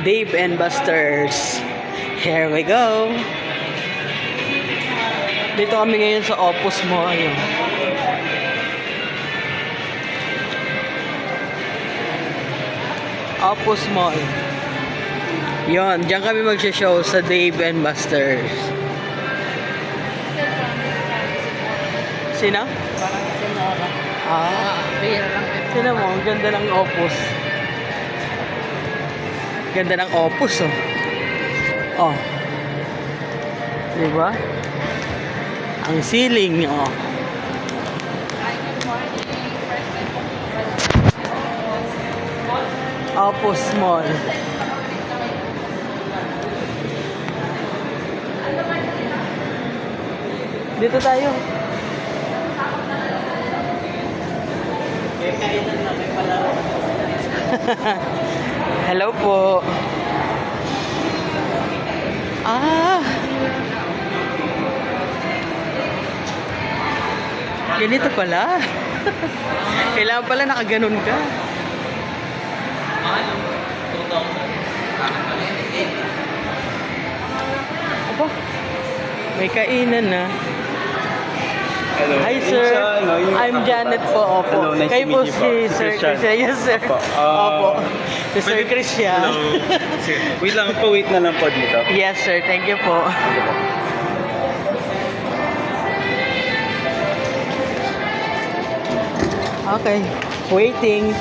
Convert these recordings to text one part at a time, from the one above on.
Dave and Buster's. Here we go. Dito kami ngayon sa Opus Mall. Opus Mall. Yon, diyan kami magsha-show sa Dave and Buster's. Sino? Parang Senora. Bihira lang. Sino mo? Ang ganda ng Opus. Ganda ng Opus, oh. Oh. Diba? Ang ceiling, oh. Hi, good morning. First time po. Opus Mall. Dito tayo. Hello po. Ganito pala. Kailangan pala nakaganon ka. Aba, may kainan na. Hello. Hi sir, I'm Janet po. Opo. Hello, nice Kayo to po meet you si po. Sir Christian. Christian. Yes sir. Opo. Opo. Si Sir Christian. Hello. Wait lang po, wait na lang po dito. Yes sir, thank you po. Okay, waiting.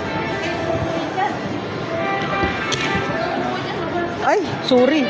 Ay, sorry.